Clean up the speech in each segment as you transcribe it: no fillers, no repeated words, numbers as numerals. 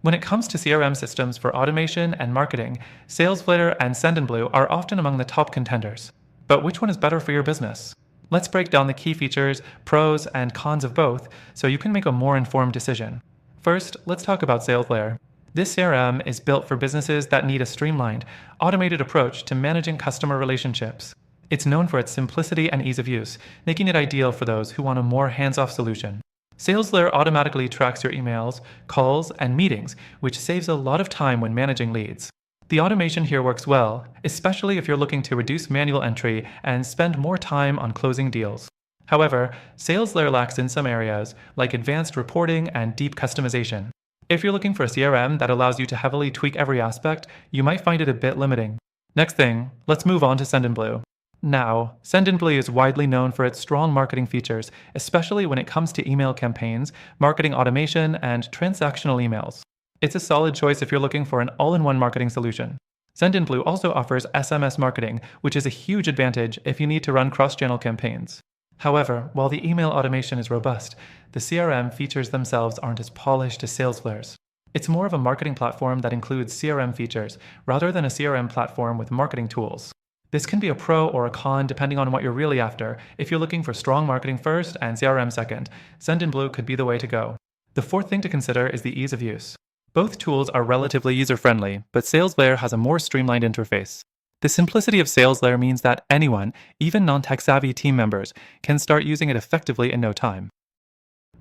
When it comes to CRM systems for automation and marketing, Salesflare and Sendinblue are often among the top contenders. But which one is better for your business? Let's break down the key features, pros, and cons of both so you can make a more informed decision. First, let's talk about Salesflare. This CRM is built for businesses that need a streamlined, automated approach to managing customer relationships. It's known for its simplicity and ease of use, making it ideal for those who want a more hands-off solution. Salesflare automatically tracks your emails, calls, and meetings, which saves a lot of time when managing leads. The automation here works well, especially if you're looking to reduce manual entry and spend more time on closing deals. However, Salesflare lacks in some areas, like advanced reporting and deep customization. If you're looking for a CRM that allows you to heavily tweak every aspect, you might find it a bit limiting. Next thing, let's move on to Sendinblue. Now, Sendinblue is widely known for its strong marketing features, especially when it comes to email campaigns, marketing automation, and transactional emails. It's a solid choice if you're looking for an all-in-one marketing solution. Sendinblue also offers SMS marketing, which is a huge advantage if you need to run cross-channel campaigns. However, while the email automation is robust, the CRM features themselves aren't as polished as Salesflare's. It's more of a marketing platform that includes CRM features, rather than a CRM platform with marketing tools. This can be a pro or a con depending on what you're really after. If you're looking for strong marketing first and CRM second, Sendinblue could be the way to go. The fourth thing to consider is the ease of use. Both tools are relatively user-friendly, but Salesflare has a more streamlined interface. The simplicity of Salesflare means that anyone, even non-tech-savvy team members, can start using it effectively in no time.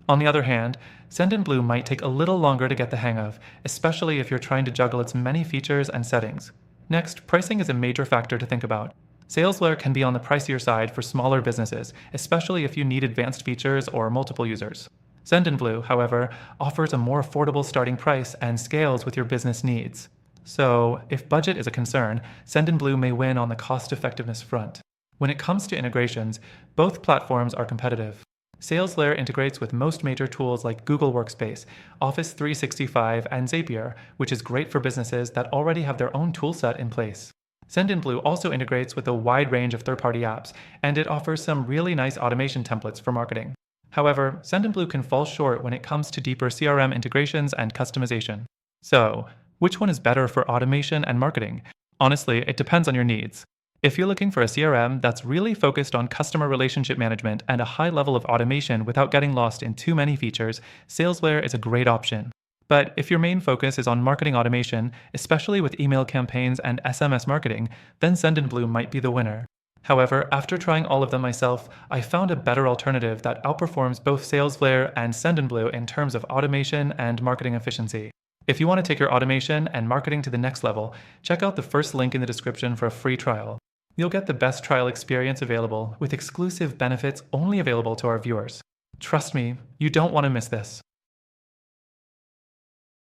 On the other hand, Sendinblue might take a little longer to get the hang of, especially if you're trying to juggle its many features and settings. Next, pricing is a major factor to think about. Salesflare can be on the pricier side for smaller businesses, especially if you need advanced features or multiple users. Sendinblue, however, offers a more affordable starting price and scales with your business needs. So, if budget is a concern, Sendinblue may win on the cost-effectiveness front. When it comes to integrations, both platforms are competitive. Salesflare integrates with most major tools like Google Workspace, Office 365, and Zapier, which is great for businesses that already have their own toolset in place. Sendinblue also integrates with a wide range of third-party apps, and it offers some really nice automation templates for marketing. However, Sendinblue can fall short when it comes to deeper CRM integrations and customization. So, which one is better for automation and marketing? Honestly, it depends on your needs. If you're looking for a CRM that's really focused on customer relationship management and a high level of automation without getting lost in too many features, Salesflare is a great option. But if your main focus is on marketing automation, especially with email campaigns and SMS marketing, then Sendinblue might be the winner. However, after trying all of them myself, I found a better alternative that outperforms both Salesflare and Sendinblue in terms of automation and marketing efficiency. If you want to take your automation and marketing to the next level, check out the first link in the description for a free trial. You'll get the best trial experience available with exclusive benefits only available to our viewers. Trust me, you don't want to miss this.